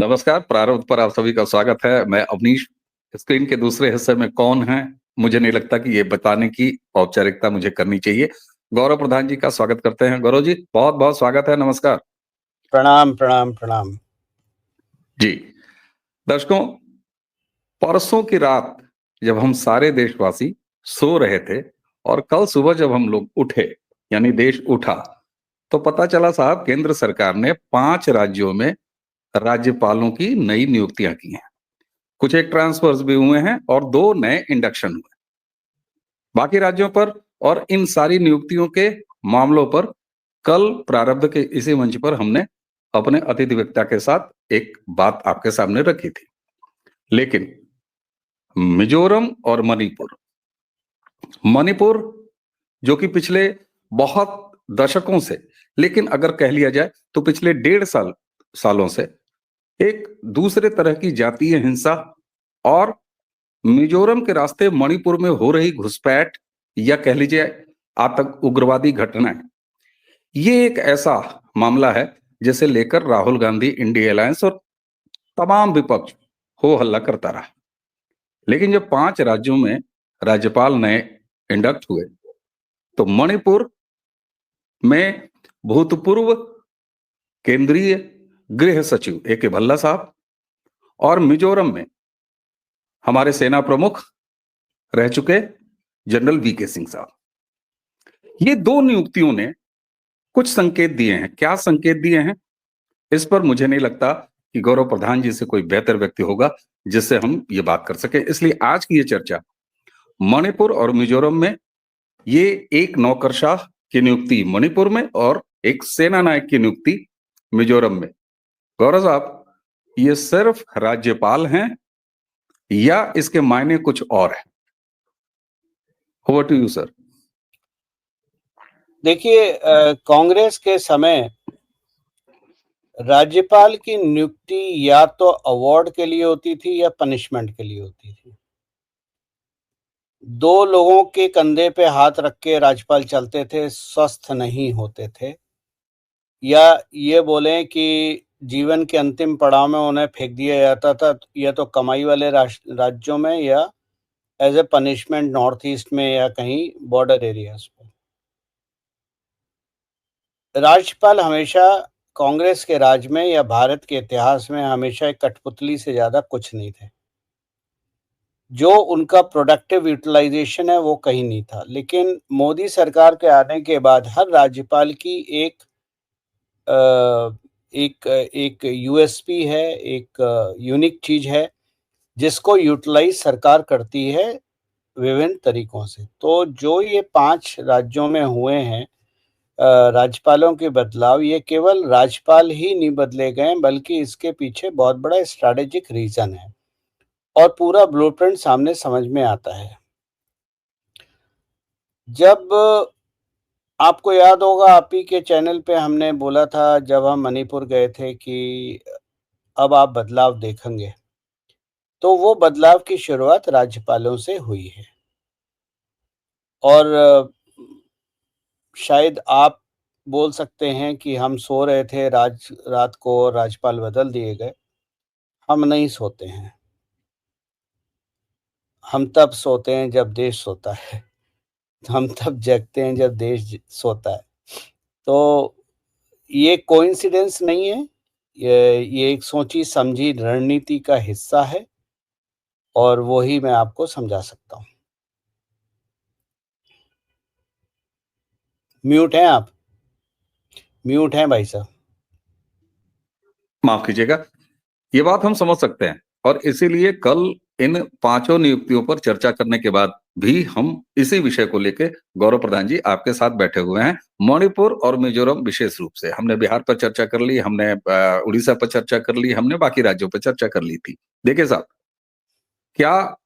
नमस्कार। प्रारंभ पर आप सभी का स्वागत है। मैं अवनीश। स्क्रीन के दूसरे हिस्से में कौन है, मुझे नहीं लगता कि ये बताने की औपचारिकता मुझे करनी चाहिए। गौरव प्रधान जी का स्वागत करते हैं। गौरव जी, बहुत बहुत स्वागत है। नमस्कार। प्रणाम प्रणाम प्रणाम। जी दर्शकों, परसों की रात जब हम सारे देशवासी सो रहे थे और कल सुबह जब हम लोग उठे, यानी देश उठा, तो पता चला साहब, केंद्र सरकार ने 5 राज्यों में राज्यपालों की नई नियुक्तियां की हैं। कुछ एक ट्रांसफर्स भी हुए हैं और 2 नए इंडक्शन हुए। बाकी राज्यों पर और इन सारी नियुक्तियों के मामलों पर कल प्रारब्ध के इसी मंच पर हमने अपने अतिथि वक्ता के साथ एक बात आपके सामने रखी थी। लेकिन मिजोरम और मणिपुर जो कि पिछले बहुत दशकों से, लेकिन अगर कह लिया जाए तो पिछले 1.5 सालों से एक दूसरे तरह की जातीय हिंसा और मिजोरम के रास्ते मणिपुर में हो रही घुसपैठ या कह लीजिए आतंक उग्रवादी घटनाएं, ये एक ऐसा मामला है जिसे लेकर राहुल गांधी, इंडिया अलायंस और तमाम विपक्ष हो हल्ला करता रहा। लेकिन जब 5 राज्यों में राज्यपाल नए इंडक्ट हुए तो मणिपुर में भूतपूर्व केंद्रीय गृह सचिव ए.के. भल्ला साहब और मिजोरम में हमारे सेना प्रमुख रह चुके जनरल वी.के. सिंह साहब, ये 2 नियुक्तियों ने कुछ संकेत दिए हैं। क्या संकेत दिए हैं, इस पर मुझे नहीं लगता कि गौरव प्रधान जी से कोई बेहतर व्यक्ति होगा जिससे हम ये बात कर सके। इसलिए आज की ये चर्चा मणिपुर और मिजोरम में, ये एक नौकरशाह की नियुक्ति मणिपुर में और एक सेना नायक की नियुक्ति मिजोरम में। गौरव साहब, ये सिर्फ राज्यपाल हैं या इसके मायने कुछ और है? Over to you sir. देखिए, कांग्रेस के समय राज्यपाल की नियुक्ति या तो अवार्ड के लिए होती थी या पनिशमेंट के लिए होती थी। 2 लोगों के कंधे पे हाथ रख के राज्यपाल चलते थे, स्वस्थ नहीं होते थे, या ये बोलें कि जीवन के अंतिम पड़ाव में उन्हें फेंक दिया जाता था, या तो कमाई वाले राज्यों में या as a punishment north east में या कहीं बॉर्डर एरियाज में। राज्यपाल हमेशा कांग्रेस के राज में या भारत के इतिहास में हमेशा एक कठपुतली से ज्यादा कुछ नहीं थे। जो उनका प्रोडक्टिव यूटिलाइजेशन है वो कहीं नहीं था। लेकिन मोदी सरकार के आने के बाद हर राज्यपाल की एक यूएसपी है, एक यूनिक चीज है जिसको यूटिलाइज सरकार करती है विभिन्न तरीकों से। तो जो ये 5 राज्यों में हुए हैं राज्यपालों के बदलाव, ये केवल राज्यपाल ही नहीं बदले गए, बल्कि इसके पीछे बहुत बड़ा स्ट्रैटेजिक रीजन है और पूरा ब्लूप्रिंट सामने समझ में आता है। जब आपको याद होगा, आप ही के चैनल पे हमने बोला था जब हम मणिपुर गए थे कि अब आप बदलाव देखेंगे, तो वो बदलाव की शुरुआत राज्यपालों से हुई है। और शायद आप बोल सकते हैं कि हम सो रहे थे रात को और राज्यपाल बदल दिए गए। हम नहीं सोते हैं, हम तब सोते हैं जब देश सोता है, हम तब जगते हैं जब देश सोता है। तो ये कोइंसिडेंस नहीं है, ये एक सोची समझी रणनीति का हिस्सा है और वो ही मैं आपको समझा सकता हूँ। म्यूट हैं आप? म्यूट हैं भाई साहब? माफ कीजिएगा, ये बात हम समझ सकते हैं और इसीलिए कल इन 5 नियुक्तियों पर चर्चा करने के बाद भी हम इसी विषय को लेकर गौरव प्रधान जी आपके साथ बैठे हुए हैं। मणिपुर और मिजोरम विशेष रूप से हमने बिहार पर चर्चा कर ली, हमने उड़ीसा पर चर्चा कर ली, हमने बाकी राज्यों पर चर्चा कर ली थी। देखिए साहब, क्या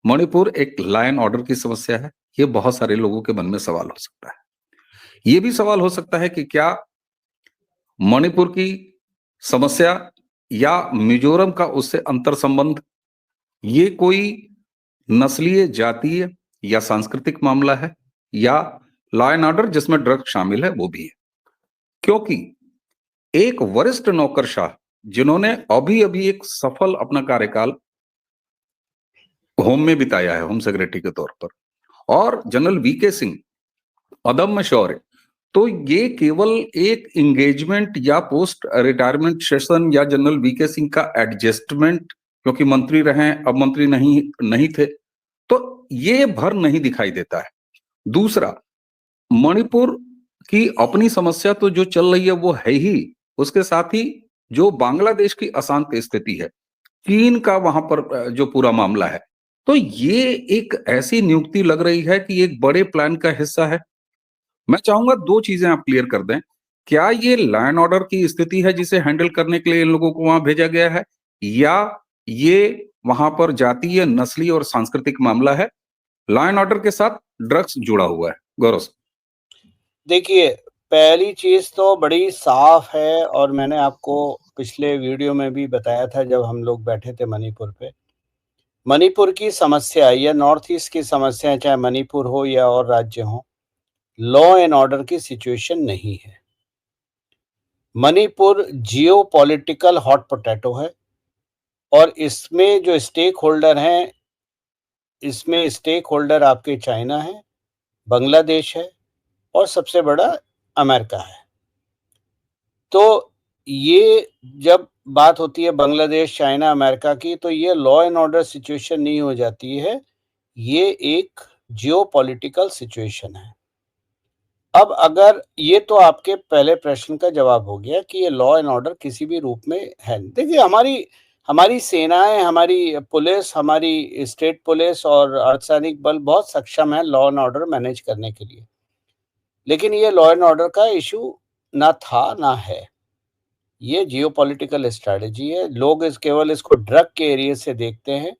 मणिपुर एक लॉ एंड ऑर्डर की समस्या है? ये बहुत सारे लोगों के मन में सवाल हो सकता है। ये भी सवाल हो सकता है कि क्या मणिपुर की समस्या या मिजोरम का उससे अंतर संबंध, ये कोई नस्लीय, जातीय या सांस्कृतिक मामला है, या लॉ एंड ऑर्डर जिसमें ड्रग शामिल है वो भी है? क्योंकि एक वरिष्ठ नौकरशाह जिन्होंने अभी-अभी एक सफल अपना कार्यकाल होम में बिताया है, होम सेक्रेटरी के तौर पर, और जनरल वीके सिंह, अदम्य शौर्य। तो ये केवल एक एंगेजमेंट या पोस्ट रिटायरमेंट सेशन या जनरल वीके सिंह का एडजस्टमेंट, क्योंकि मंत्री रहे, अब मंत्री नहीं नहीं थे, तो ये भर नहीं दिखाई देता है। दूसरा, मणिपुर की अपनी समस्या तो जो चल रही है वो है ही, उसके साथ ही जो बांग्लादेश की अशांत स्थिति है, चीन का वहां पर जो पूरा मामला है, तो ये एक ऐसी नियुक्ति लग रही है कि एक बड़े प्लान का हिस्सा है। मैं चाहूंगा दो चीजें आप क्लियर कर दें। क्या ये लॉ एंड ऑर्डर की स्थिति है जिसे हैंडल करने के लिए इन लोगों को वहां भेजा गया है, या ये वहां पर जातीय, नस्ली और सांस्कृतिक मामला है, लॉ एंड ऑर्डर के साथ ड्रग्स जुड़ा हुआ है? गौरव सर। देखिए, पहली चीज तो बड़ी साफ है, और मैंने आपको पिछले वीडियो में भी बताया था जब हम लोग बैठे थे मणिपुर पे। मणिपुर की समस्या या नॉर्थ ईस्ट की समस्या, चाहे मणिपुर हो या और राज्य हो, लॉ एंड ऑर्डर की सिचुएशन नहीं है। मणिपुर जियो पॉलिटिकल हॉट पोटैटो है, और इसमें जो स्टेक होल्डर हैं, इसमें स्टेक होल्डर आपके चाइना है, बांग्लादेश है, और सबसे बड़ा अमेरिका है। तो ये जब बात होती है बांग्लादेश, चाइना, अमेरिका की, तो ये लॉ एंड ऑर्डर सिचुएशन नहीं हो जाती है, ये एक जियोपॉलिटिकल सिचुएशन है। अब अगर ये तो आपके पहले प्रश्न का जवाब हो गया कि ये लॉ एंड ऑर्डर किसी भी रूप में है। देखिए, हमारी हमारी सेनाएं, हमारी पुलिस, हमारी स्टेट पुलिस और अर्धसैनिक बल बहुत सक्षम है लॉ एंड ऑर्डर मैनेज करने के लिए, लेकिन ये लॉ एंड ऑर्डर का इशू ना था ना है, ये जियोपॉलिटिकल स्ट्रैटेजी है। लोग केवल इसको ड्रग के एरिया से देखते हैं,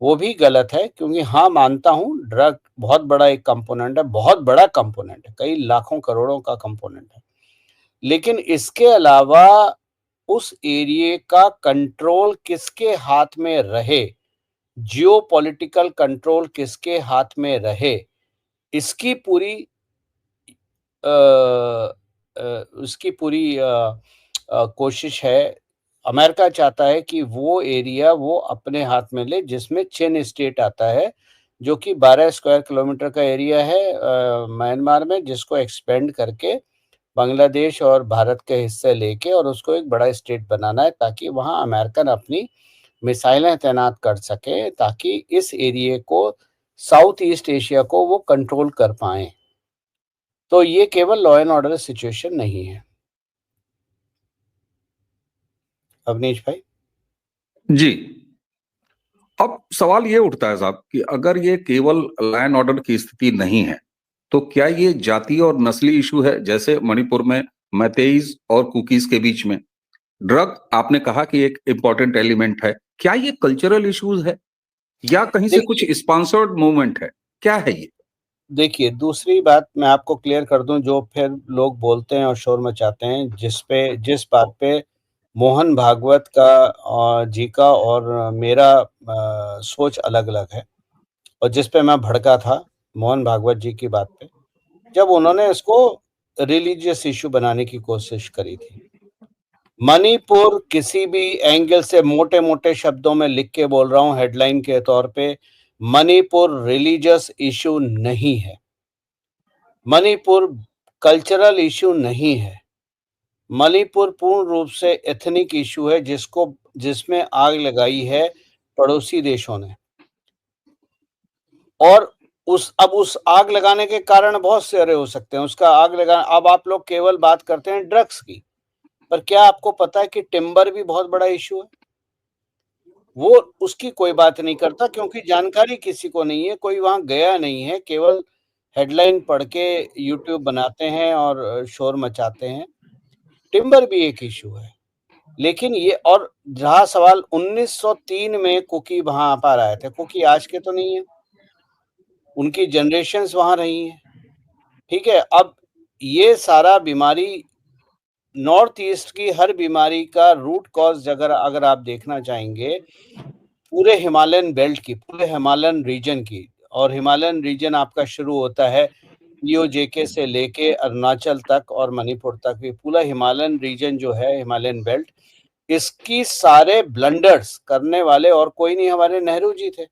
वो भी गलत है, क्योंकि हाँ, मानता हूँ ड्रग बहुत बड़ा एक कंपोनेंट है, बहुत बड़ा कंपोनेंट है, कई लाखों करोड़ों का कंपोनेंट है, लेकिन इसके अलावा उस एरिया का कंट्रोल किसके हाथ में रहे, जियोपॉलिटिकल कंट्रोल किसके हाथ में रहे, इसकी पूरी उसकी पूरी कोशिश है। अमेरिका चाहता है कि वो एरिया वो अपने हाथ में ले, जिसमें चिन स्टेट आता है, जो कि 12 स्क्वायर किलोमीटर का एरिया है म्यांमार में, जिसको एक्सपेंड करके बांग्लादेश और भारत के हिस्से लेके और उसको एक बड़ा स्टेट बनाना है, ताकि वहाँ अमेरिकन अपनी मिसाइलें तैनात कर सके, ताकि इस एरिया को, साउथ ईस्ट एशिया को वो कंट्रोल कर पाए। तो ये केवल लॉ एंड ऑर्डर सिचुएशन नहीं है। अवनीश भाई। जी, अब सवाल ये उठता है साहब कि अगर ये केवल लॉ एंड ऑर्डर की स्थिति नहीं है, तो क्या ये जातीय और नस्ली इशू है, जैसे मणिपुर में मैतेईज और कुकीज के बीच में? ड्रग आपने कहा कि एक इंपॉर्टेंट एलिमेंट है, क्या ये कल्चरल इश्यूज है, या कहीं से कुछ देखिए स्पॉन्सर्ड मूवमेंट है, क्या है ये? देखिए, दूसरी बात मैं आपको क्लियर कर दूं, जो फिर लोग बोलते हैं और शोर मचाते हैं, जिस बात पे मोहन भागवत का जी का और मेरा सोच अलग अलग है, और जिस पे मैं भड़का था मोहन भागवत जी की बात पे, जब उन्होंने इसको रिलीजियस इशू बनाने की कोशिश करी थी। मणिपुर किसी भी एंगल से, मोटे मोटे शब्दों में लिख के बोल रहा हूं हेडलाइन के तौर पे, मणिपुर रिलीजियस इशू नहीं है, मणिपुर कल्चरल इशू नहीं है, मणिपुर पूर्ण रूप से एथनिक इशू है, जिसमें आग लगाई है पड़ोसी देशों ने। और उस आग लगाने के कारण बहुत सारे हो सकते हैं, उसका आग लगा, अब आप लोग केवल बात करते हैं ड्रग्स की, पर क्या आपको पता है कि टिम्बर भी बहुत बड़ा इशू है? वो उसकी कोई बात नहीं करता, क्योंकि जानकारी किसी को नहीं है, कोई वहां गया नहीं है, केवल हेडलाइन पढ़ के यूट्यूब बनाते हैं और शोर मचाते हैं। टिम्बर भी एक इशू है, लेकिन ये, और रहा सवाल 1903 में कुकी वहां पर आए थे, कुकी आज के तो नहीं है, उनकी जनरेशंस वहां रही हैं, ठीक है। अब ये सारा बीमारी, नॉर्थ ईस्ट की हर बीमारी का रूट कॉज अगर आप देखना चाहेंगे, पूरे हिमालयन बेल्ट की, पूरे हिमालयन रीजन की, और हिमालयन रीजन आपका शुरू होता है ईओजेके से लेके अरुणाचल तक और मणिपुर तक भी, पूरा हिमालयन रीजन जो है, हिमालयन बेल्ट, इसकी सारे ब्लंडर्स करने वाले और कोई नहीं, हमारे नेहरू जी थे।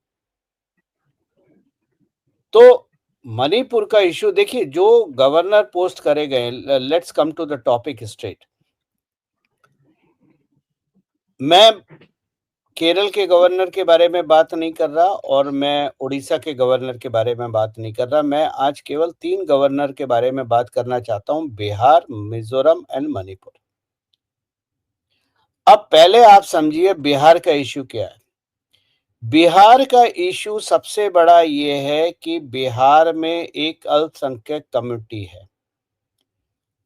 तो मणिपुर का इश्यू देखिए, जो गवर्नर पोस्ट करे गए, let's come to the topic straight. मैं केरल के गवर्नर के बारे में बात नहीं कर रहा और मैं उड़ीसा के गवर्नर के बारे में बात नहीं कर रहा। मैं आज केवल 3 गवर्नर के बारे में बात करना चाहता हूं, बिहार, मिजोरम एंड मणिपुर। अब पहले आप समझिए बिहार का इश्यू क्या है। बिहार का इश्यू सबसे बड़ा ये है कि बिहार में एक अल्पसंख्यक कम्युनिटी है।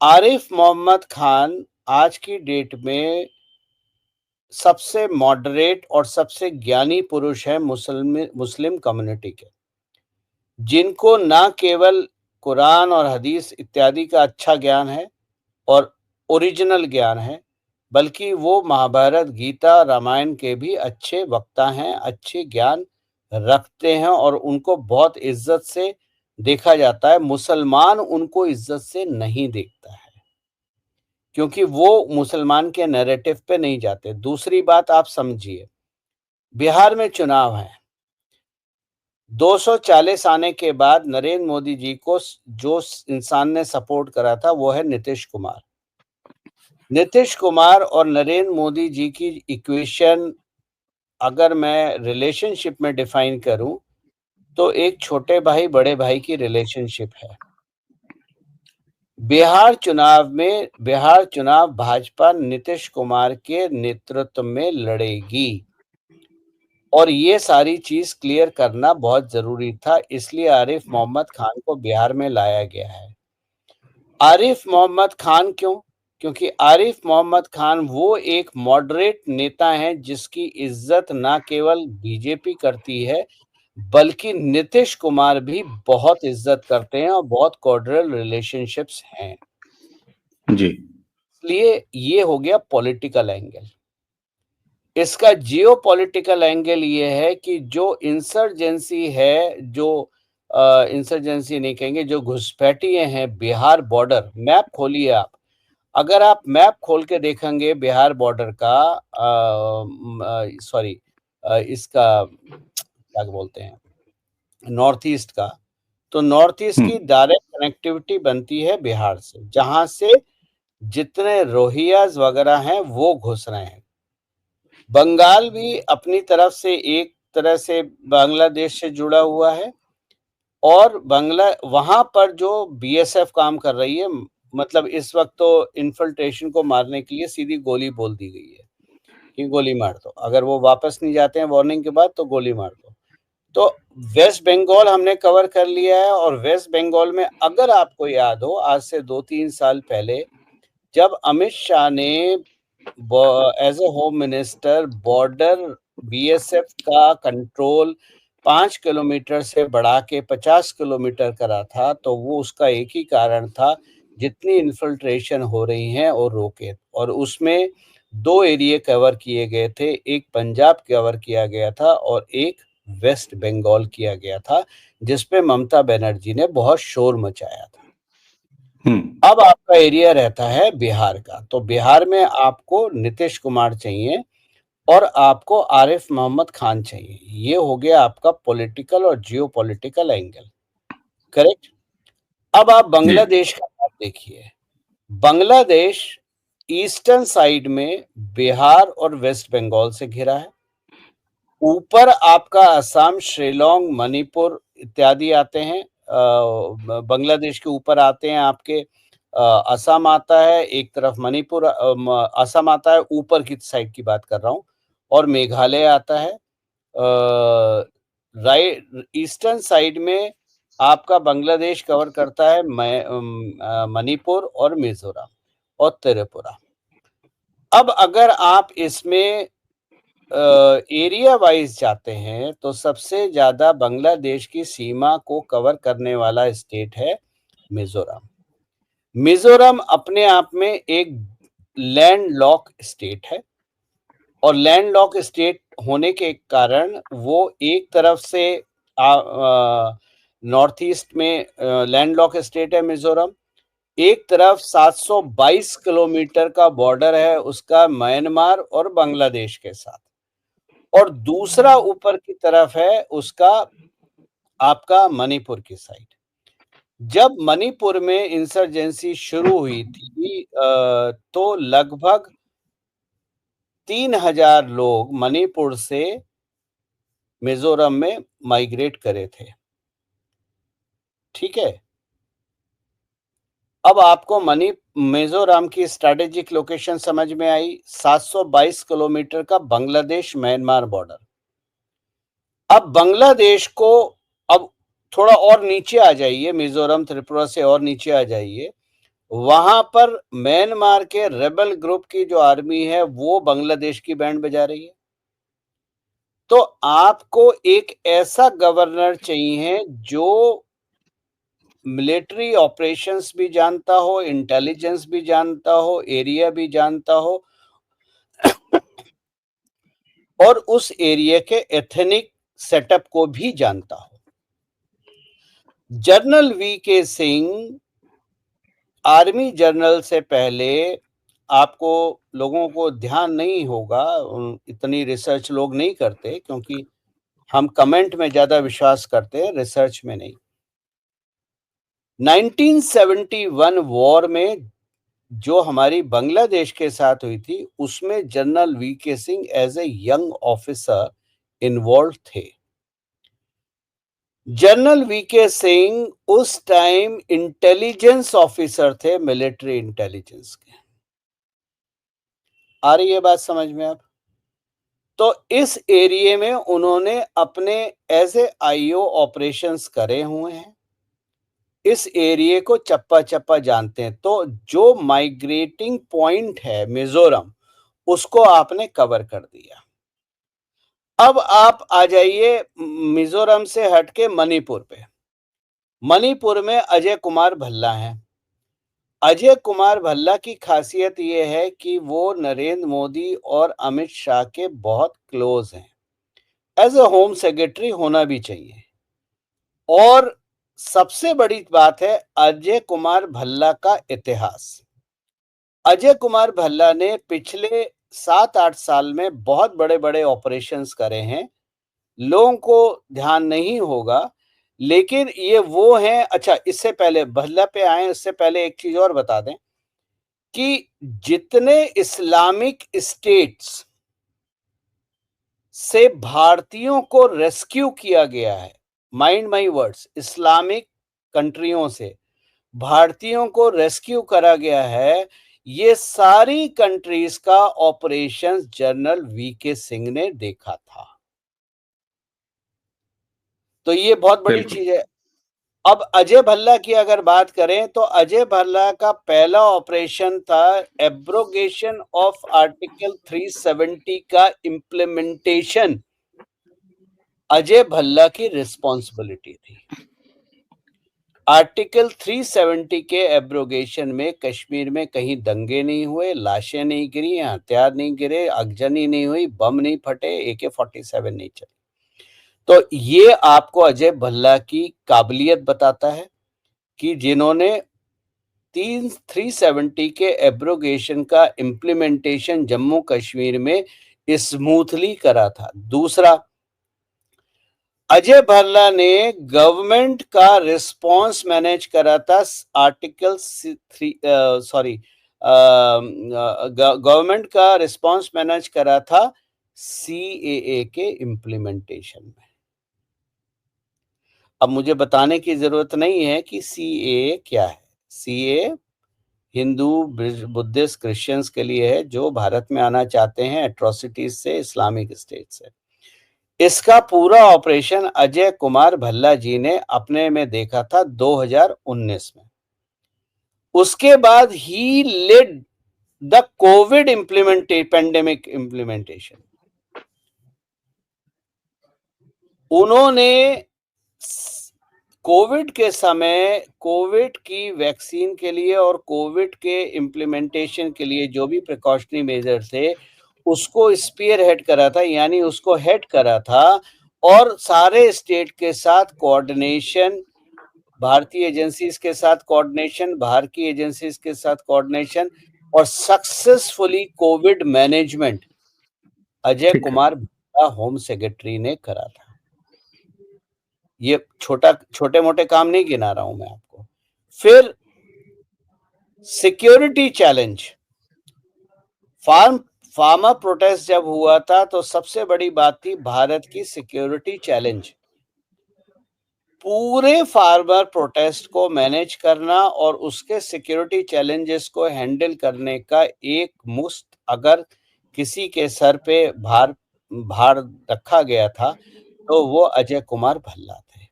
आरिफ मोहम्मद खान आज की डेट में सबसे मॉडरेट और सबसे ज्ञानी पुरुष है मुस्लिम कम्युनिटी के, जिनको ना केवल कुरान और हदीस इत्यादि का अच्छा ज्ञान है और ओरिजिनल ज्ञान है, बल्कि वो महाभारत, गीता, रामायण के भी अच्छे वक्ता हैं, अच्छे ज्ञान रखते हैं और उनको बहुत इज्जत से देखा जाता है। मुसलमान उनको इज्जत से नहीं देखता है, क्योंकि वो मुसलमान के नैरेटिव पे नहीं जाते। दूसरी बात आप समझिए, बिहार में चुनाव है। 240 आने के बाद नरेंद्र मोदी जी को जो इंसान ने सपोर्ट करा था वो है नीतीश कुमार। नीतीश कुमार और नरेंद्र मोदी जी की इक्वेशन अगर मैं रिलेशनशिप में डिफाइन करूं तो एक छोटे भाई बड़े भाई की रिलेशनशिप है। बिहार चुनाव भाजपा नीतीश कुमार के नेतृत्व में लड़ेगी और ये सारी चीज क्लियर करना बहुत जरूरी था, इसलिए आरिफ मोहम्मद खान को बिहार में लाया गया है। आरिफ मोहम्मद खान क्यों? क्योंकि आरिफ मोहम्मद खान वो एक मॉडरेट नेता हैं जिसकी इज्जत ना केवल बीजेपी करती है बल्कि नीतीश कुमार भी बहुत इज्जत करते हैं और बहुत कॉर्डियल रिलेशनशिप्स हैं। जी। इसलिए ये हो गया पॉलिटिकल एंगल। इसका जियो पॉलिटिकल एंगल ये है कि जो इंसर्जेंसी है, जो इंसर्जेंसी नहीं कहेंगे, जो घुसपैठिए हैं बिहार बॉर्डर, मैप खोलिए आप। अगर आप मैप खोल के देखेंगे बिहार बॉर्डर का, सॉरी इसका क्या बोलते हैं, नॉर्थ ईस्ट का, तो नॉर्थ ईस्ट की डायरेक्ट कनेक्टिविटी बनती है बिहार से, जहां से जितने रोहिंग्यास वगैरह हैं वो घुस रहे हैं। बंगाल भी अपनी तरफ से एक तरह से बांग्लादेश से जुड़ा हुआ है और वहां पर जो बीएसएफ काम कर रही है, मतलब इस वक्त तो इन्फिल्ट्रेशन को मारने के लिए सीधी गोली बोल दी गई है कि गोली मार दो, अगर वो वापस नहीं जाते हैं वार्निंग के बाद तो गोली मार दो। तो वेस्ट बंगाल हमने कवर कर लिया है और वेस्ट बंगाल में अगर आपको याद हो, आज से 2-3 साल पहले जब अमित शाह ने as a home minister border BSF का कंट्रोल 5 किलोमीटर से बढ़ा के 50 किलोमीटर करा था, तो वो उसका एक ही कारण था, जितनी इन्फिल्ट्रेशन हो रही है और रोके। और उसमें 2 एरिया कवर किए गए थे, एक पंजाब कवर किया गया था और एक वेस्ट बंगाल किया गया था, जिसपे ममता बनर्जी ने बहुत शोर मचाया था। अब आपका एरिया रहता है बिहार का, तो बिहार में आपको नीतीश कुमार चाहिए और आपको आरिफ मोहम्मद खान चाहिए। ये हो गया आपका पॉलिटिकल और जियो पॉलिटिकल एंगल, करेक्ट। अब आप बांग्लादेश का बात देखिए। बांग्लादेश ईस्टर्न साइड में बिहार और वेस्ट बंगाल से घिरा है। ऊपर आपका असम, शिलोंग, मणिपुर इत्यादि आते हैं। बांग्लादेश के ऊपर आते हैं आपके असम आता है, एक तरफ मणिपुर, असम आता है, ऊपर की साइड की बात कर रहा हूँ, और मेघालय आता है। राइट ईस्टर्न साइड में आपका बांग्लादेश कवर करता है मणिपुर और मिजोरम और त्रिपुरा। अब अगर आप इसमें एरिया वाइज जाते हैं तो सबसे ज्यादा बांग्लादेश की सीमा को कवर करने वाला स्टेट है मिजोरम। मिजोरम अपने आप में एक लैंड लॉक स्टेट है और लैंड लॉक स्टेट होने के कारण वो एक तरफ से नॉर्थ ईस्ट में लैंड लॉक स्टेट है मिजोरम, एक तरफ 722 किलोमीटर का बॉर्डर है उसका म्यांमार और बांग्लादेश के साथ, और दूसरा ऊपर की तरफ है उसका आपका मणिपुर की साइड। जब मणिपुर में इंसर्जेंसी शुरू हुई थी तो लगभग 3000 लोग मणिपुर से मिजोरम में माइग्रेट करे थे। ठीक है, अब आपको मिजोरम की स्ट्रेटेजिक लोकेशन समझ में आई। 722 किलोमीटर का बांग्लादेश म्यांमार बॉर्डर। अब बांग्लादेश को, अब थोड़ा और नीचे आ जाइए, मिजोरम त्रिपुरा से और नीचे आ जाइए, वहां पर म्यांमार के रेबल ग्रुप की जो आर्मी है वो बांग्लादेश की बैंड बजा रही है। तो आपको एक ऐसा गवर्नर चाहिए जो मिलिट्री ऑपरेशंस भी जानता हो, इंटेलिजेंस भी जानता हो, एरिया भी जानता हो, और उस एरिया के एथनिक सेटअप को भी जानता हो। General VK Singh army general से पहले, आपको लोगों को ध्यान नहीं होगा, इतनी रिसर्च लोग नहीं करते क्योंकि हम कमेंट में ज्यादा विश्वास करते हैं, रिसर्च में नहीं। 1971 वॉर में जो हमारी बांग्लादेश के साथ हुई थी उसमें general VK Singh as a young officer involve थे। जनरल वीके सिंह उस टाइम इंटेलिजेंस ऑफिसर थे, मिलिट्री इंटेलिजेंस के। आ रही है बात समझ में आप? तो इस एरिया में उन्होंने अपने एज ए आईओ ऑपरेशंस करे हुए हैं, इस एरिया को चप्पा चप्पा जानते हैं। तो जो माइग्रेटिंग पॉइंट है मिजोरम, उसको आपने कवर कर दिया। अब आप आ जाइए मिजोरम से हटके मणिपुर पे। मणिपुर में अजय कुमार भल्ला हैं। अजय कुमार भल्ला की खासियत ये है कि वो नरेंद्र मोदी और अमित शाह के बहुत क्लोज हैं। एज ए होम सेक्रेटरी होना भी चाहिए। और सबसे बड़ी बात है अजय कुमार भल्ला का इतिहास। अजय कुमार भल्ला ने पिछले 7-8 साल में बहुत बड़े बड़े ऑपरेशंस करे हैं। लोगों को ध्यान नहीं होगा, लेकिन ये वो हैं। अच्छा, इससे पहले भल्ला पे आए, इससे पहले एक चीज और बता दें कि जितने इस्लामिक स्टेट्स से भारतीयों को रेस्क्यू किया गया है, माइंड माई वर्ड्स, इस्लामिक कंट्रियों से भारतीयों को रेस्क्यू करा गया है, ये सारी कंट्रीज का ऑपरेशन जनरल वीके सिंह ने देखा था। तो ये बहुत बड़ी बिल्कुल। चीज है। अब अजय भल्ला की अगर बात करें तो अजय भल्ला का पहला ऑपरेशन था एब्रोगेशन ऑफ आर्टिकल 370 का इम्प्लीमेंटेशन अजय भल्ला की रिस्पॉन्सिबिलिटी थी। आर्टिकल 370 के एब्रोगेशन में कश्मीर में कहीं दंगे नहीं हुए, लाशें नहीं गिरी, हथियार नहीं गिरे, आगजनी नहीं हुई, बम नहीं फटे, AK-47 नहीं चले। तो ये आपको अजय भल्ला की काबिलियत बताता है कि जिन्होंने 370 के एब्रोगेशन का इम्प्लीमेंटेशन जम्मू कश्मीर में स्मूथली करा था। दूसरा, अजय भल्ला ने गवर्नमेंट का रिस्पांस मैनेज करा था आर्टिकल 3 गवर्नमेंट का रिस्पांस मैनेज करा था CAA के इम्प्लीमेंटेशन में। अब मुझे बताने की जरूरत नहीं है कि CAA क्या है। CAA हिंदू, बुद्धिस्ट, क्रिश्चियंस के लिए है जो भारत में आना चाहते हैं एट्रोसिटीज से, इस्लामिक स्टेट से। इसका पूरा ऑपरेशन अजय कुमार भल्ला जी ने अपने में देखा था 2019 में। उसके बाद he led the Covid pandemic implementation. उन्होंने कोविड के समय कोविड की वैक्सीन के लिए और कोविड के इम्प्लीमेंटेशन के लिए जो भी प्रिकॉशनरी मेजर थे उसको स्पीयर हेड करा था, यानी उसको हेड करा था, और सारे स्टेट के साथ कोऑर्डिनेशन भारतीय एजेंसीज के साथ कोऑर्डिनेशन, बाहर की एजेंसीज के साथ कोऑर्डिनेशन और सक्सेसफुली कोविड मैनेजमेंट अजय ठीक है। कुमार भल्ला होम सेक्रेटरी ने करा था। ये छोटे मोटे काम नहीं गिना रहा हूं मैं आपको। फिर सिक्योरिटी चैलेंज, फार्मर प्रोटेस्ट जब हुआ था तो सबसे बड़ी बात थी भारत की सिक्योरिटी चैलेंज। पूरे फार्मर प्रोटेस्ट को मैनेज करना और उसके सिक्योरिटी चैलेंजेस को हैंडल करने का एक मुश्त अगर किसी के सर पे भार रखा गया था तो वो अजय कुमार भल्ला थे।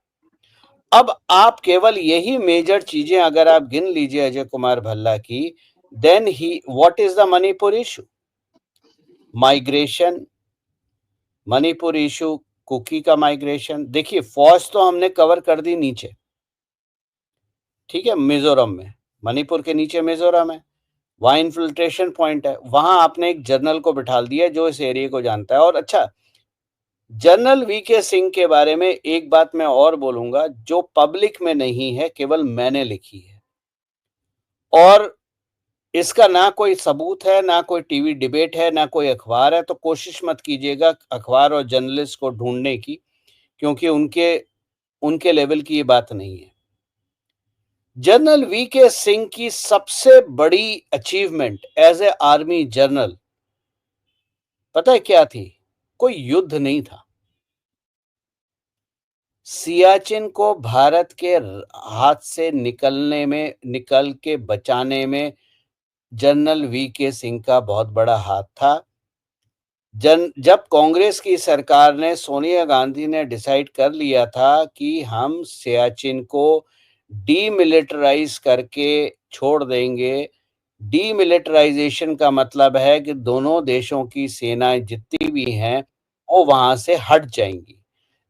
अब आप केवल यही मेजर चीजें अगर आप गिन लीजिए अजय कुमार भल्ला की, देन ही what is the Manipur issue, migration, Manipur issue, Kuki का माइग्रेशन। देखिए फौज तो हमने कवर कर दी नीचे, ठीक है, मिजोरम में, मणिपुर के नीचे मिजोरम है, वहां इन्फिल्ट्रेशन पॉइंट है, वहां आपने एक जनरल को बिठा दिया जो इस एरिया को जानता है। और अच्छा, जनरल वीके सिंह के बारे में एक बात मैं और बोलूंगा जो पब्लिक में नहीं है, केवल मैंने लिखी है, और इसका ना कोई सबूत है, ना कोई टीवी डिबेट है, ना कोई अखबार है, तो कोशिश मत कीजिएगा अखबार और जर्नलिस्ट को ढूंढने की, क्योंकि उनके लेवल की ये बात नहीं है। जनरल वीके सिंह की सबसे बड़ी achievement as a army general पता है क्या थी? कोई युद्ध नहीं था। सियाचिन को भारत के हाथ से निकल के बचाने में जनरल वीके सिंह का बहुत बड़ा हाथ था। जब कांग्रेस की सरकार ने, सोनिया गांधी ने डिसाइड कर लिया था कि हम सियाचिन को डीमिलिटराइज करके छोड़ देंगे। डीमिलिटराइजेशन का मतलब है कि दोनों देशों की सेनाएं जितनी भी हैं वो वहां से हट जाएंगी।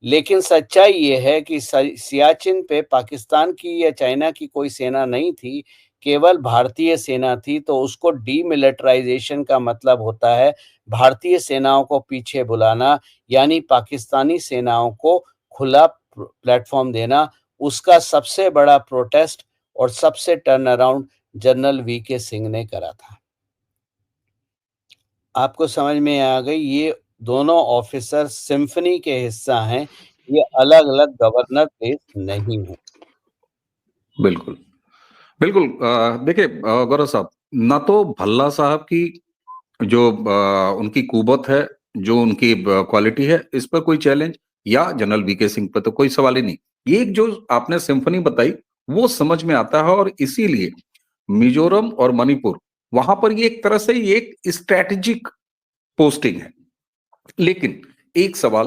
लेकिन सच्चाई ये है कि सियाचिन पे पाकिस्तान की या चाइना की कोई सेना नहीं थी, केवल भारतीय सेना थी। तो उसको डीमिलिटराइजेशन का मतलब होता है भारतीय सेनाओं को पीछे बुलाना, यानी पाकिस्तानी सेनाओं को खुला प्लेटफॉर्म देना। उसका सबसे बड़ा प्रोटेस्ट और सबसे turn around general VK Singh ने करा था। आपको समझ में आ गई? ये दोनों ऑफिसर सिम्फनी के हिस्सा हैं, ये अलग अलग गवर्नर बेस नहीं है। बिल्कुल बिल्कुल। देखिए गौरव साहब, ना तो भल्ला साहब की जो उनकी कुवत है, जो उनकी क्वालिटी है, इस पर कोई चैलेंज, या जनरल वीके सिंह पर तो कोई सवाल ही नहीं। ये जो आपने सिम्फनी बताई वो समझ में आता है, और इसीलिए मिजोरम और मणिपुर, वहां पर ये एक तरह से ये एक स्ट्रैटेजिक पोस्टिंग है। लेकिन एक सवाल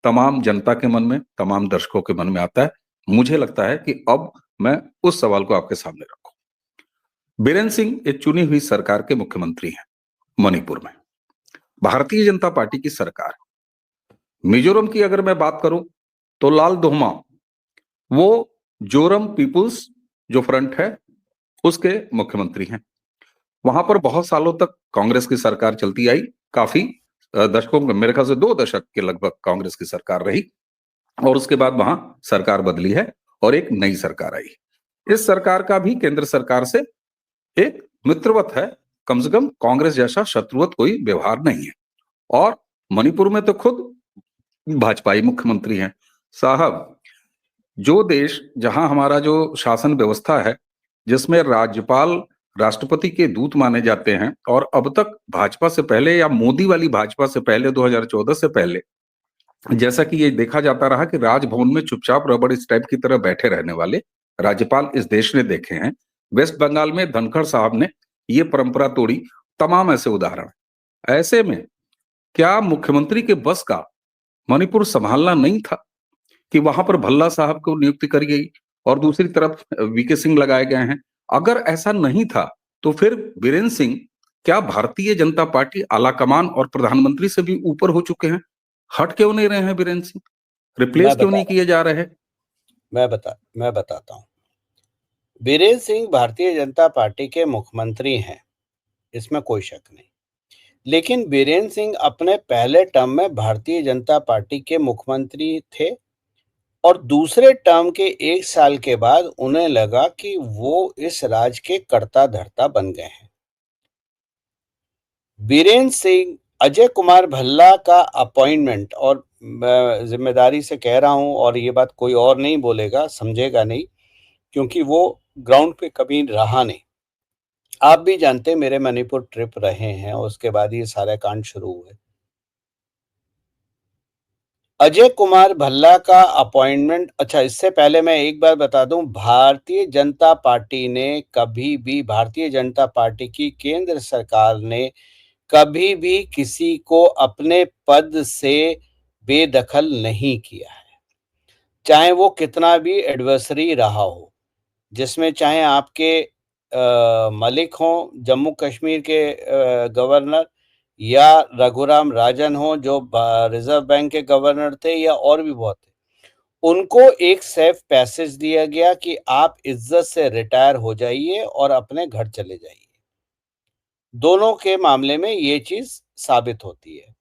तमाम जनता के मन में, तमाम दर्शकों के मन में आता है। मुझे लगता है कि अब मैं उस सवाल को आपके सामने रखूं। बीरेन सिंह एक चुनी हुई सरकार के मुख्यमंत्री हैं मणिपुर में, भारतीय जनता पार्टी की सरकार। मिजोरम की अगर मैं बात करूं तो लाल दोहमा, वो जोरम पीपुल्स जो फ्रंट है उसके मुख्यमंत्री हैं। वहां पर बहुत सालों तक कांग्रेस की सरकार चलती आई, काफी दशकों, मेरे ख्याल से 2 दशक के लगभग कांग्रेस की सरकार रही, और उसके बाद वहां सरकार बदली है और एक नई सरकार आई। इस सरकार का भी केंद्र सरकार से एक मित्रवत है, कम से कम कांग्रेस जैसा शत्रुवत कोई व्यवहार नहीं है। और मणिपुर में तो खुद भाजपाई मुख्यमंत्री हैं साहब। जो देश, जहां हमारा जो शासन व्यवस्था है, जिसमें राज्यपाल राष्ट्रपति के दूत माने जाते हैं, और अब तक भाजपा से पहले या मोदी वाली भाजपा से पहले 2014 से पहले जैसा कि ये देखा जाता रहा कि राजभवन में चुपचाप रबड़ स्टैंप की तरह बैठे रहने वाले राज्यपाल इस देश ने देखे हैं। वेस्ट बंगाल में धनखड़ साहब ने ये परंपरा तोड़ी, तमाम ऐसे उदाहरण। ऐसे में क्या मुख्यमंत्री के बस का मणिपुर संभालना नहीं था कि वहां पर भल्ला साहब को नियुक्ति करी गई और दूसरी तरफ वीके सिंह लगाए गए हैं? अगर ऐसा नहीं था तो फिर बीरेन सिंह क्या भारतीय जनता पार्टी आलाकमान और प्रधानमंत्री से भी ऊपर हो चुके हैं? हट क्यों नहीं रहे हैं बीरेन सिंह? रिप्लेस मैं क्यों बता नहीं किए जा रहे हैं? मैं बताता हूँ। बीरेन सिंह भारतीय जनता पार्टी के मुख्यमंत्री हैं, इसमें कोई शक नहीं। लेकिन बीरेन सिंह अपने पहले टर्म में भारतीय जनता पार्टी के मुख्यमंत्री थे और दूसरे टर्म के 1 साल के बाद उन्हें लगा कि वो इस राज्य के कर्ता-धर्ता बन गए हैं। बीरेन्द्र सिंह, अजय कुमार भल्ला का अपॉइंटमेंट, और मैं जिम्मेदारी से कह रहा हूं और ये बात कोई और नहीं बोलेगा, समझेगा नहीं, क्योंकि वो ग्राउंड पे कभी रहा नहीं। आप भी जानते हैं, मेरे मणिपुर ट्रिप रहे हैं, उसके बाद ये सारे कांड शुरू हुए। अजय कुमार भल्ला का अपॉइंटमेंट, अच्छा इससे पहले मैं एक बार बता दूं, भारतीय जनता पार्टी ने कभी भी, भारतीय जनता पार्टी की केंद्र सरकार ने कभी भी किसी को अपने पद से बेदखल नहीं किया है, चाहे वो कितना भी एडवर्सरी रहा हो, जिसमें चाहे आपके मलिक हों, जम्मू कश्मीर के गवर्नर, या रघुराम राजन हो जो रिजर्व बैंक के गवर्नर थे, या और भी बहुत थे। उनको एक सेफ पैसेज दिया गया कि आप इज्जत से रिटायर हो जाइए और अपने घर चले जाइए। दोनों के मामले में ये चीज साबित होती है।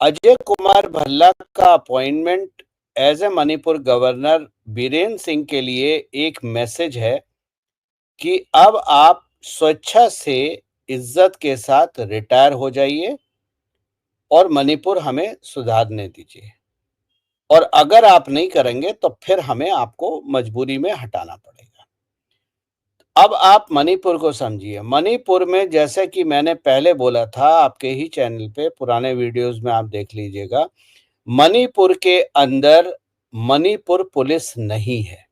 अजय कुमार भल्ला का appointment as a Manipur governor Birendra Singh के लिए एक मैसेज है कि अब आप स्वेच्छा से इज्जत के साथ रिटायर हो जाइए और मणिपुर हमें सुधारने दीजिए, और अगर आप नहीं करेंगे तो फिर हमें आपको मजबूरी में हटाना पड़ेगा। अब आप मणिपुर को समझिए। मणिपुर में, जैसे कि मैंने पहले बोला था आपके ही चैनल पे, पुराने वीडियोस में आप देख लीजिएगा, मणिपुर के अंदर मणिपुर पुलिस नहीं है।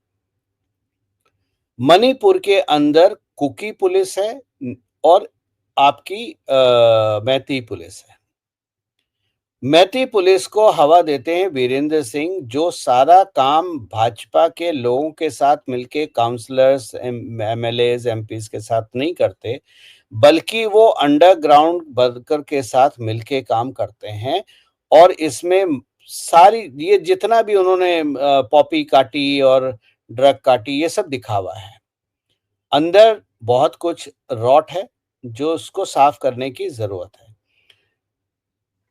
मणिपुर के अंदर कुकी पुलिस है और आपकी मैती पुलिस है। मैती पुलिस को हवा देते हैं बीरेन्द्र सिंह, जो सारा काम भाजपा के लोगों के साथ मिलके, काउंसलर्स, एमएलएज, एमपीज के साथ नहीं करते, बल्कि वो अंडरग्राउंड वर्कर के साथ मिलके काम करते हैं। और इसमें सारी, ये जितना भी उन्होंने पॉपी काटी और ड्रग काटी, ये सब दिखावा है। अंदर बहुत कुछ रॉट है जो उसको साफ करने की जरूरत है।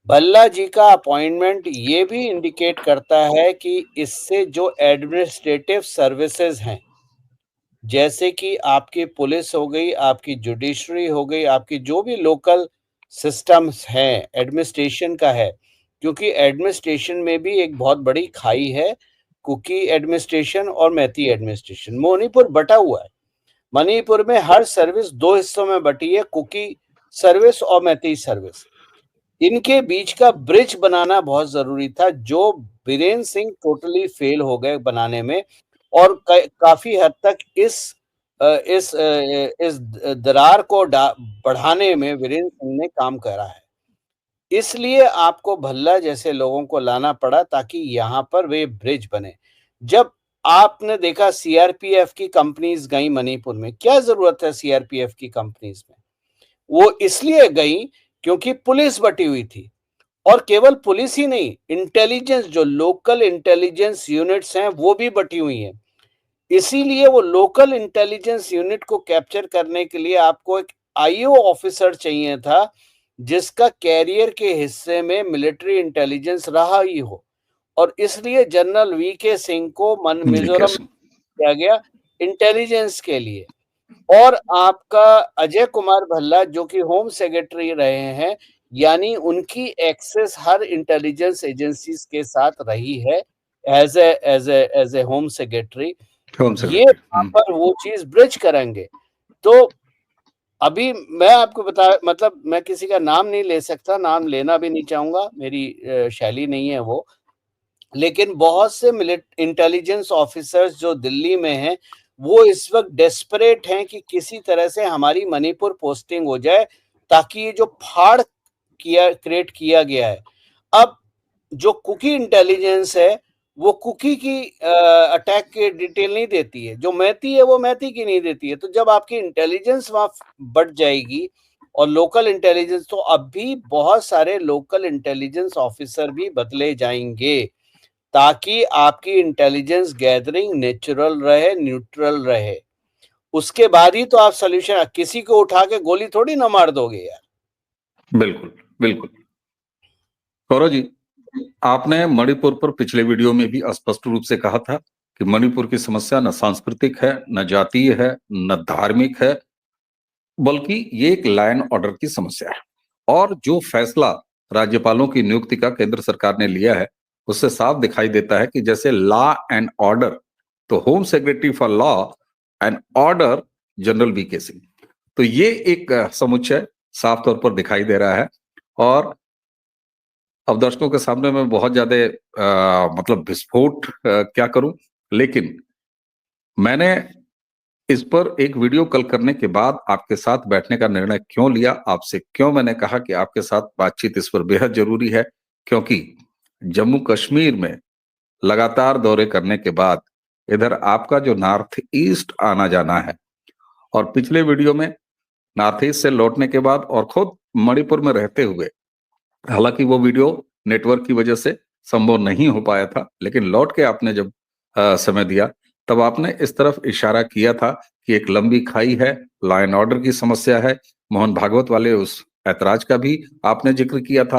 भल्ला जी का अपॉइंटमेंट ये भी इंडिकेट करता है कि इससे जो एडमिनिस्ट्रेटिव सर्विसेज हैं, जैसे कि आपकी पुलिस हो गई, आपकी जुडिशरी हो गई, आपकी जो भी लोकल सिस्टम्स हैं, एडमिनिस्ट्रेशन का है, क्योंकि एडमिनिस्ट्रेशन में भी एक बहुत बड़ी खाई है, कुकी एडमिनिस्ट्रेशन और मैती एडमिनिस्ट्रेशन। मणिपुर बटा हुआ है। मणिपुर में हर सर्विस 2 हिस्सों में बटी है, कुकी सर्विस और मैती सर्विस। इनके बीच का ब्रिज बनाना बहुत जरूरी था, जो बीरेन्द्र सिंह टोटली फेल हो गए बनाने में, और काफी हद तक इस दरार को बढ़ाने में बीरेन्द्र सिंह ने काम करा है। इसलिए आपको भल्ला जैसे लोगों को लाना पड़ा ताकि यहाँ पर वे ब्रिज बने। जब आपने देखा सीआरपीएफ की कंपनीज गई मणिपुर में, क्या जरूरत है सीआरपीएफ की कंपनीज में? वो इसलिए गई क्योंकि पुलिस बटी हुई थी, और केवल पुलिस ही नहीं, इंटेलिजेंस, जो लोकल इंटेलिजेंस यूनिट्स हैं वो भी बटी हुई हैं। इसीलिए वो लोकल इंटेलिजेंस यूनिट को कैप्चर करने के लिए आपको एक आईओ ऑफिसर चाहिए था, जिसका कैरियर के हिस्से में मिलिट्री इंटेलिजेंस रहा ही हो, और इसलिए जनरल वीके सिंह को मिजोरम किया गया इंटेलिजेंस के लिए। और आपका अजय कुमार भल्ला, जो कि होम सेक्रेटरी रहे हैं, यानी उनकी एक्सेस हर इंटेलिजेंस एजेंसीज के साथ रही है एज ए होम सेक्रेटरी। ये वहां पर वो चीज ब्रिज करेंगे। तो अभी मैं आपको बता, मतलब मैं किसी का नाम नहीं ले सकता, नाम लेना भी नहीं चाहूंगा, मेरी शैली नहीं है वो, लेकिन बहुत से इंटेलिजेंस ऑफिसर्स जो दिल्ली में हैं, वो इस वक्त डेस्परेट हैं कि किसी तरह से हमारी मणिपुर पोस्टिंग हो जाए, ताकि ये जो फाड़ क्रिएट किया गया है। अब जो कुकी इंटेलिजेंस है, वो कुकी की अटैक की डिटेल नहीं देती है, जो मैती है वो मैती की नहीं देती है। तो जब आपकी इंटेलिजेंस वहां बढ़ जाएगी और लोकल इंटेलिजेंस, तो अब भी बहुत सारे लोकल इंटेलिजेंस ऑफिसर भी बदले जाएंगे, ताकि आपकी इंटेलिजेंस गैदरिंग नेचुरल रहे, न्यूट्रल रहे। उसके बाद ही तो आप सोल्यूशन, किसी को उठा के गोली थोड़ी ना मार दोगे यार। बिल्कुल बिल्कुल। गौरव जी, आपने मणिपुर पर पिछले वीडियो में भी स्पष्ट रूप से कहा था कि मणिपुर की समस्या न सांस्कृतिक है, न जातीय है, न धार्मिक है, बल्कि ये एक लॉ एंड ऑर्डर की समस्या है। और जो फैसला राज्यपालों की नियुक्ति का केंद्र सरकार ने लिया है, उससे साफ दिखाई देता है कि जैसे लॉ एंड ऑर्डर, तो home secretary for law and order general VK Singh, तो ये एक समुच्चय साफ तौर पर दिखाई दे रहा है। और अब दर्शकों के सामने मैं बहुत ज्यादा मतलब विस्फोट क्या करूं, लेकिन मैंने इस पर एक वीडियो कॉल करने के बाद आपके साथ बैठने का निर्णय क्यों लिया, आपसे क्यों मैंने कहा कि आपके साथ बातचीत इस पर बेहद जरूरी है, क्योंकि जम्मू कश्मीर में लगातार दौरे करने के बाद इधर आपका जो नॉर्थ ईस्ट आना जाना है, और पिछले वीडियो में नॉर्थ ईस्ट से लौटने के बाद और खुद मणिपुर में रहते हुए, हालांकि वो वीडियो नेटवर्क की वजह से संभव नहीं हो पाया था, लेकिन लौट के आपने जब समय दिया, तब आपने इस तरफ इशारा किया था कि एक लंबी खाई है, लॉ एंड ऑर्डर की समस्या है। मोहन भागवत वाले उस ऐतराज का भी आपने जिक्र किया था।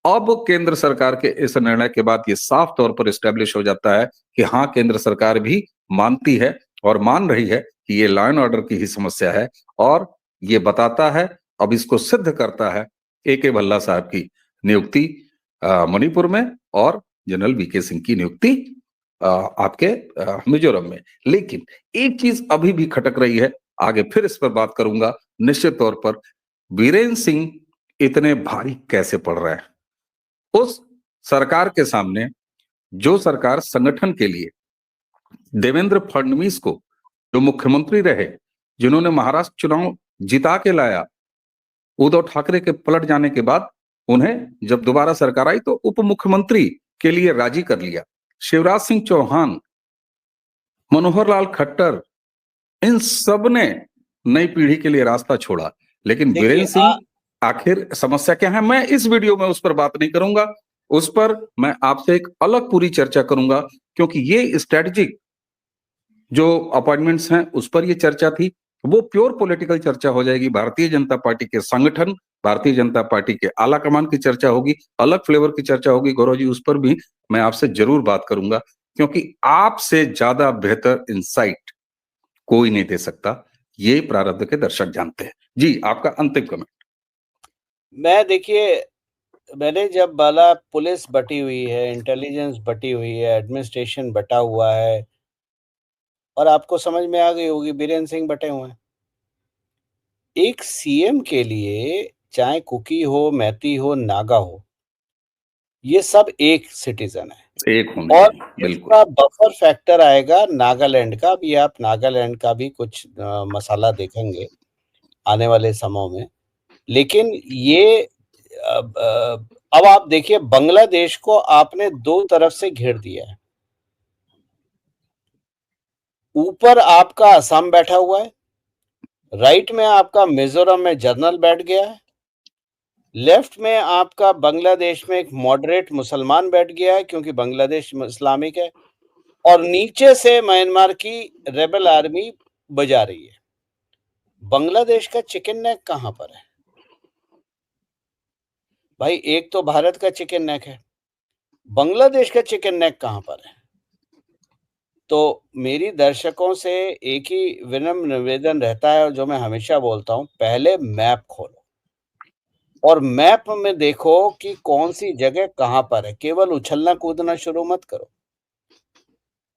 अब केंद्र सरकार के इस निर्णय के बाद ये साफ तौर पर इस्टेब्लिश हो जाता है कि हाँ, केंद्र सरकार भी मानती है और मान रही है कि ये लॉ एंड ऑर्डर की ही समस्या है। और ये बताता है, अब इसको सिद्ध करता है AK भल्ला साहब की नियुक्ति मणिपुर में और जनरल वीके सिंह की नियुक्ति आपके मिजोरम में। लेकिन एक चीज अभी भी खटक रही है, आगे फिर इस पर बात करूंगा निश्चित तौर पर। बीरेन सिंह इतने भारी कैसे पड़ रहे हैं उस सरकार के सामने, जो सरकार संगठन के लिए देवेंद्र फडणवीस को, जो मुख्यमंत्री रहे, जिन्होंने महाराष्ट्र चुनाव जिता के लाया, उद्धव ठाकरे के पलट जाने के बाद उन्हें जब दोबारा सरकार आई तो उप मुख्यमंत्री के लिए राजी कर लिया। शिवराज सिंह चौहान, मनोहर लाल खट्टर, इन सब ने नई पीढ़ी के लिए रास्ता छोड़ा। लेकिन बीरेन सिंह, आखिर समस्या क्या है, मैं इस वीडियो में उस पर बात नहीं करूंगा। उस पर मैं आपसे एक अलग पूरी चर्चा करूंगा, क्योंकि ये स्ट्रेटेजिक जो अपॉइंटमेंट्स हैं उस पर ये चर्चा थी। वो प्योर पॉलिटिकल चर्चा हो जाएगी, भारतीय जनता पार्टी के संगठन, भारतीय जनता पार्टी के आला कमान की चर्चा होगी, अलग फ्लेवर की चर्चा होगी। गौरव जी, उस पर भी मैं आपसे जरूर बात करूंगा, क्योंकि आपसे ज्यादा बेहतर इंसाइट कोई नहीं दे सकता, ये प्रारब्ध के दर्शक जानते हैं। जी, आपका अंतिम कमेंट। देखिए, मैंने जब बोला पुलिस बटी हुई है, इंटेलिजेंस बटी हुई है, एडमिनिस्ट्रेशन बटा हुआ है, और आपको समझ में आ गई होगी बीरेन सिंह बटे हुए हैं। एक सीएम के लिए चाहे कुकी हो, मैती हो, नागा हो, ये सब एक सिटीजन है। एक होने और बिल्कुल इसका बफर फैक्टर आएगा नागालैंड का भी। आप नागालैंड का भी कुछ मसाला देखेंगे आने वाले समय में। लेकिन ये अब आप देखिए, बांग्लादेश को आपने दो तरफ से घेर दिया है। ऊपर आपका असम बैठा हुआ है, राइट में आपका मिजोरम में जनरल बैठ गया है, लेफ्ट में आपका बांग्लादेश में एक मॉडरेट मुसलमान बैठ गया है क्योंकि बांग्लादेश इस्लामिक है, और नीचे से म्यांमार की रेबल आर्मी बजा रही है। बांग्लादेश का चिकन नेक कहां पर है भाई? एक तो भारत का चिकन नेक है, बांग्लादेश का चिकन नेक कहां पर है? तो मेरी दर्शकों से एक ही विनम्र निवेदन रहता है, जो मैं हमेशा बोलता हूं, पहले मैप खोलो और मैप में देखो कि कौन सी जगह कहां पर है। केवल उछलना कूदना शुरू मत करो,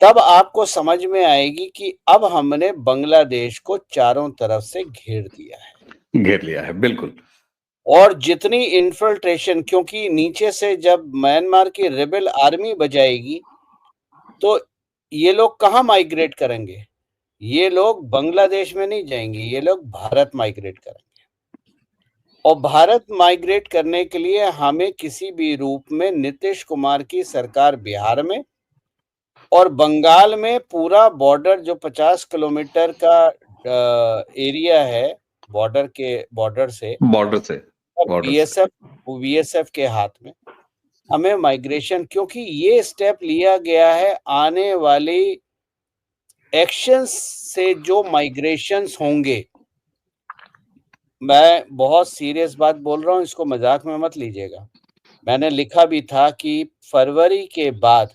तब आपको समझ में आएगी कि अब हमने बांग्लादेश को चारों तरफ से घेर दिया है। घेर लिया है, बिल्कुल। और जितनी इन्फिल्ट्रेशन, क्योंकि नीचे से जब म्यांमार की रेबल आर्मी बजाएगी तो ये लोग कहाँ माइग्रेट करेंगे? ये लोग बांग्लादेश में नहीं जाएंगे, ये लोग भारत माइग्रेट करेंगे। और भारत माइग्रेट करने के लिए हमें किसी भी रूप में नीतीश कुमार की सरकार बिहार में और बंगाल में पूरा बॉर्डर, जो 50 किलोमीटर का एरिया है बॉर्डर से बीएसएफ के हाथ में, हमें माइग्रेशन, क्योंकि ये स्टेप लिया गया है आने वाली एक्शंस से जो माइग्रेशंस होंगे। मैं बहुत सीरियस बात बोल रहा हूं, इसको मजाक में मत लीजिएगा। मैंने लिखा भी था कि फरवरी के बाद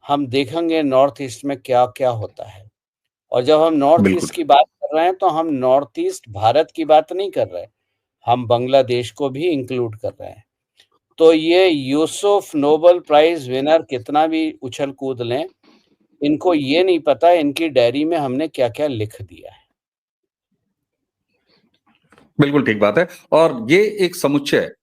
हम देखेंगे नॉर्थ ईस्ट में क्या-क्या होता है। और जब हम नॉर्थ बिल्कुल ईस्ट की बात कर रहे हैं, तो हम नॉर्थ ईस्ट भारत की बात नहीं कर रहे, हम बांग्लादेश को भी इंक्लूड कर रहे हैं। तो ये यूसुफ नोबेल प्राइज़ विनर कितना भी उछल-कूद लें, इनको ये नहीं पता इनकी डायरी में हमने क्या-क्या लिख दिया है। बिल्कुल ठीक बात है। और ये एक समुच्चय,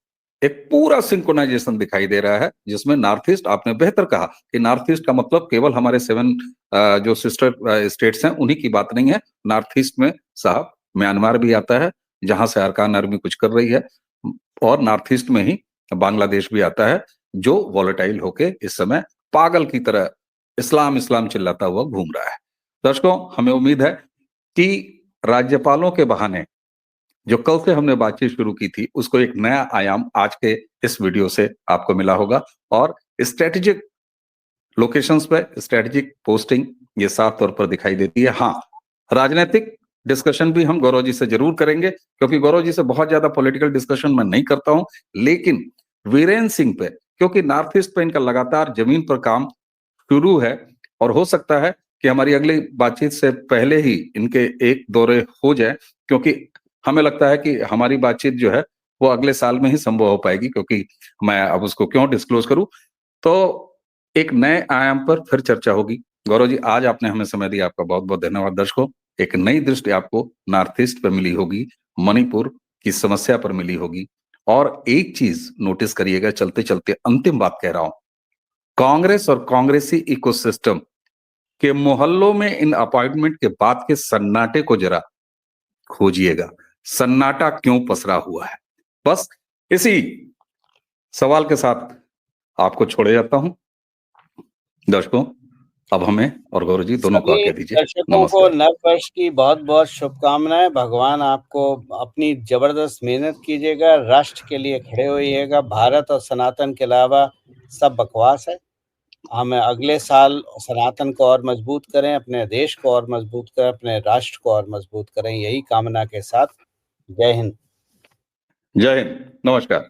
एक पूरा सिंक्रोनाइजेशन दिखाई दे रहा है, जिसमें नॉर्थ ईस्ट, आपने बेहतर कहा कि नॉर्थ ईस्ट का मतलब केवल हमारे 7 जो सिस्टर स्टेट्स हैं उन्हीं की बात नहीं है। नॉर्थ ईस्ट में साहब म्यांमार भी आता है, जहां से अरकान आर्मी कुछ कर रही है, और नॉर्थ ईस्ट में ही बांग्लादेश भी आता है, जो वॉलेटाइल होके इस समय पागल की तरह इस्लाम इस्लाम चिल्लाता हुआ घूम रहा है। दर्शकों, हमें उम्मीद है कि राज्यपालों के बहाने जो कल से हमने बातचीत शुरू की थी, उसको एक नया आयाम आज के इस वीडियो से आपको मिला होगा, और स्ट्रेटेजिक लोकेशंस पे स्ट्रेटेजिक पोस्टिंग ये साफ तौर पर दिखाई देती है। हाँ, राजनीतिक डिस्कशन भी हम गौरव जी से जरूर करेंगे, क्योंकि गौरव जी से बहुत ज्यादा पॉलिटिकल डिस्कशन मैं नहीं करता हूं, लेकिन वीरेंद्र सिंह पे, क्योंकि नॉर्थ ईस्ट पे इनका लगातार जमीन पर काम शुरू है, और हो सकता है कि हमारी अगली बातचीत से पहले ही इनके एक दौरे हो जाए, क्योंकि हमें लगता है कि हमारी बातचीत जो है वो अगले साल में ही संभव हो पाएगी, क्योंकि मैं अब उसको क्यों डिस्क्लोज करूं। तो एक नए आयाम पर फिर चर्चा होगी। गौरव जी, आज आपने हमें समय दिया, आपका बहुत बहुत धन्यवाद। दर्शकों, एक नई दृष्टि आपको नॉर्थ ईस्ट पर मिली होगी, मणिपुर की समस्या पर मिली होगी। और एक चीज नोटिस करिएगा, चलते चलते अंतिम बात कह रहा हूं, कांग्रेस और कांग्रेसी इकोसिस्टम के मोहल्लों में इन अपॉइंटमेंट के बाद के सन्नाटे को जरा खोजिएगा। सन्नाटा क्यों पसरा हुआ है? बस इसी सवाल के साथ आपको छोड़े जाता हूं। दर्शकों, अब हमें और गौरव जी दोनों को सभी आज्ञा दीजिए। दर्शकों को नमस्कार। नववर्ष की बहुत-बहुत शुभकामनाएँ। भगवान आपको अपनी ज़बरदस्त मेहनत कीजिएगा, राष्ट्र के लिए खड़े होइएगा। भारत और सनातन के अलावा सब बकवास है। हमें अगले साल सनातन को और मजबूत करें, अपने देश को और मजबूत करें, अपने राष्ट्र को और मजबूत करें, यही कामना के साथ जय हिंद। जय हिंद। नमस्कार।